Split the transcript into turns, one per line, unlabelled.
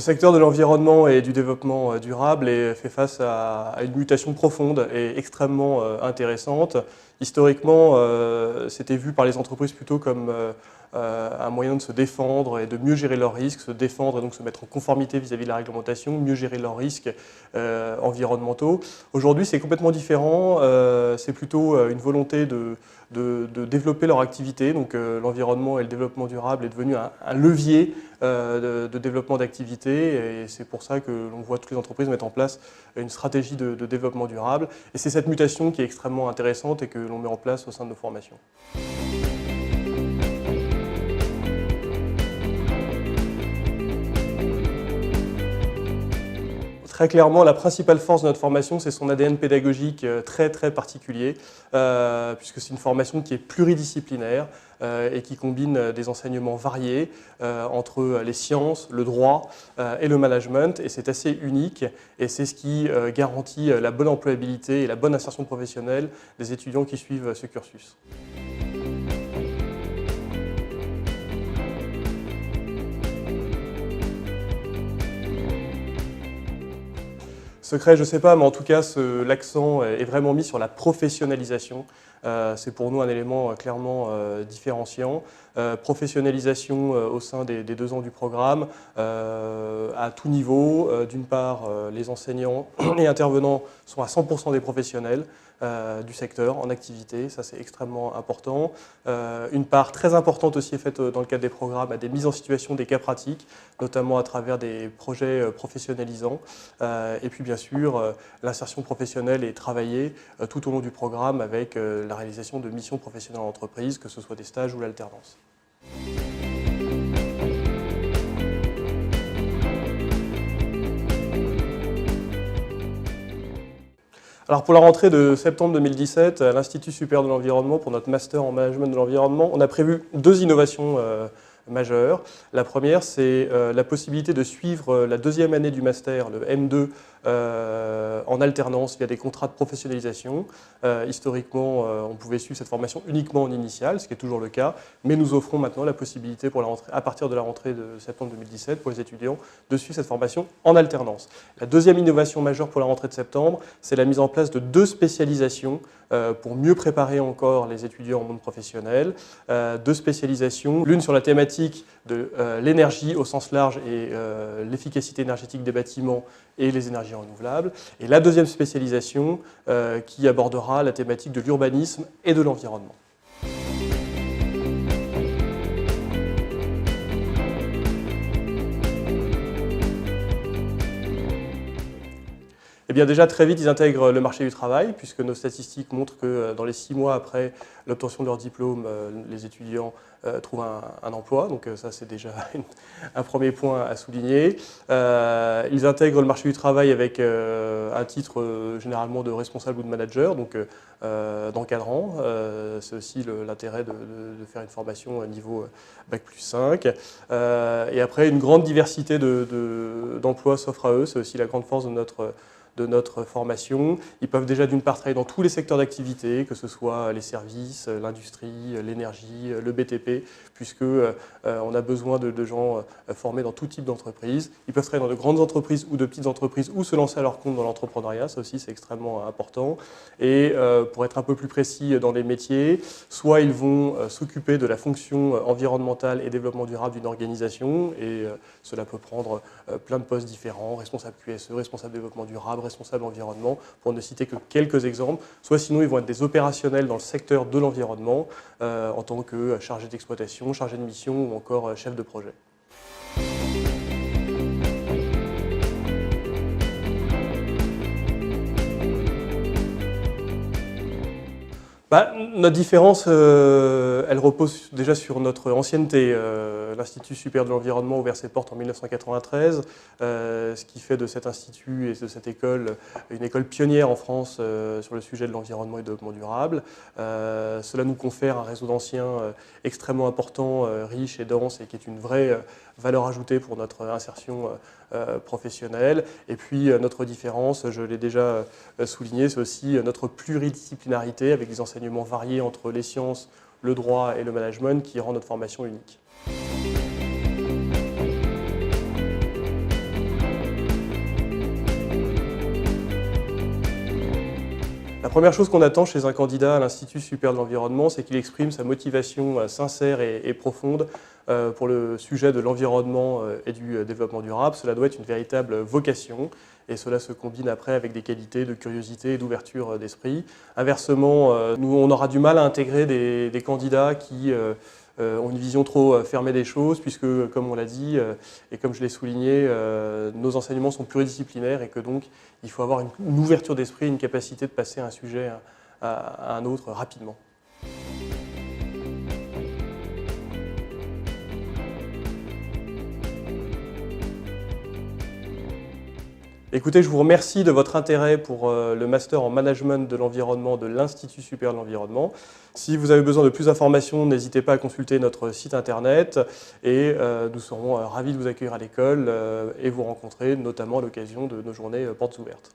Le secteur de l'environnement et du développement durable fait face à une mutation profonde et extrêmement intéressante. Historiquement, c'était vu par les entreprises plutôt comme un moyen de se défendre et de mieux gérer leurs risques, se défendre et donc se mettre en conformité vis-à-vis de la réglementation, mieux gérer leurs risques environnementaux. Aujourd'hui, c'est complètement différent. C'est plutôt une volonté de développer leur activité. Donc l'environnement et le développement durable est devenu un levier de développement d'activité et c'est pour ça que l'on voit toutes les entreprises mettre en place une stratégie de développement durable. Et c'est cette mutation qui est extrêmement intéressante et que l'on met en place au sein de nos formations. Très clairement, la principale force de notre formation, c'est son ADN pédagogique très particulier, puisque c'est une formation qui est pluridisciplinaire et qui combine des enseignements variés entre les sciences, le droit et le management. Et c'est assez unique et c'est ce qui garantit la bonne employabilité et la bonne insertion professionnelle des étudiants qui suivent ce cursus. Secret, je ne sais pas, mais en tout cas, l'accent est vraiment mis sur la professionnalisation. C'est pour nous un élément clairement différenciant. Professionnalisation au sein des 2 ans du programme, à tout niveau. D'une part, les enseignants et intervenants sont à 100% des professionnels du secteur en activité, ça c'est extrêmement important. Une part très importante aussi est faite dans le cadre des programmes à des mises en situation, des cas pratiques, notamment à travers des projets professionnalisants. Et puis bien sûr, l'insertion professionnelle est travaillée tout au long du programme avec la réalisation de missions professionnelles en entreprise, que ce soit des stages ou l'alternance. Alors pour la rentrée de septembre 2017, à l'Institut supérieur de l'environnement, pour notre master en management de l'environnement, on a prévu 2 innovations majeures. La première, c'est la possibilité de suivre la 2e année du master, le M2, en alternance via des contrats de professionnalisation. Historiquement, on pouvait suivre cette formation uniquement en initiale, ce qui est toujours le cas, mais nous offrons maintenant la possibilité pour la rentrée, à partir de la rentrée de septembre 2017 pour les étudiants de suivre cette formation en alternance. La 2e innovation majeure pour la rentrée de septembre, c'est la mise en place de 2 spécialisations pour mieux préparer encore les étudiants en monde professionnel. 2 spécialisations, l'une sur la thématique de l'énergie au sens large et l'efficacité énergétique des bâtiments et les énergies renouvelables. Et la 2e spécialisation qui abordera la thématique de l'urbanisme et de l'environnement. Eh bien déjà, très vite, ils intègrent le marché du travail, puisque nos statistiques montrent que dans les 6 mois après l'obtention de leur diplôme, les étudiants trouvent un emploi. Donc ça, c'est déjà un premier point à souligner. Ils intègrent le marché du travail avec un titre généralement de responsable ou de manager, donc d'encadrant. C'est aussi l'intérêt de faire une formation à niveau Bac+5. Et après, une grande diversité d'emplois s'offre à eux. C'est aussi la grande force de notre formation. Ils peuvent déjà d'une part travailler dans tous les secteurs d'activité, que ce soit les services, l'industrie, l'énergie, le BTP, puisque on a besoin de gens formés dans tout type d'entreprise. Ils peuvent travailler dans de grandes entreprises ou de petites entreprises ou se lancer à leur compte dans l'entrepreneuriat, ça aussi c'est extrêmement important. Et pour être un peu plus précis dans les métiers, soit ils vont s'occuper de la fonction environnementale et développement durable d'une organisation, et cela peut prendre plein de postes différents, responsable QSE, responsable développement durable, responsable environnement, pour ne citer que quelques exemples. Soit sinon, ils vont être des opérationnels dans le secteur de l'environnement, en tant que chargé d'exploitation, chargé de mission ou encore chef de projet. Notre différence, elle repose déjà sur notre ancienneté. L'Institut supérieur de l'environnement a ouvert ses portes en 1993, ce qui fait de cet institut et de cette école une école pionnière en France sur le sujet de l'environnement et du développement durable. Cela nous confère un réseau d'anciens extrêmement important, riche et dense, et qui est une vraie valeur ajoutée pour notre insertion professionnelle. Et puis notre différence, je l'ai déjà souligné, c'est aussi notre pluridisciplinarité avec des enseignements variés entre les sciences, le droit et le management qui rend notre formation unique. La première chose qu'on attend chez un candidat à l'Institut supérieur de l'environnement, c'est qu'il exprime sa motivation sincère et profonde pour le sujet de l'environnement et du développement durable. Cela doit être une véritable vocation et cela se combine après avec des qualités de curiosité et d'ouverture d'esprit. Inversement, nous, on aura du mal à intégrer des candidats qui ont une vision trop fermée des choses, puisque, comme on l'a dit, et comme je l'ai souligné, nos enseignements sont pluridisciplinaires et que donc il faut avoir une ouverture d'esprit, une capacité de passer un sujet à un autre rapidement. Écoutez, je vous remercie de votre intérêt pour le master en management de l'environnement de l'Institut supérieur de l'environnement. Si vous avez besoin de plus d'informations, n'hésitez pas à consulter notre site internet et nous serons ravis de vous accueillir à l'école et vous rencontrer, notamment à l'occasion de nos journées portes ouvertes.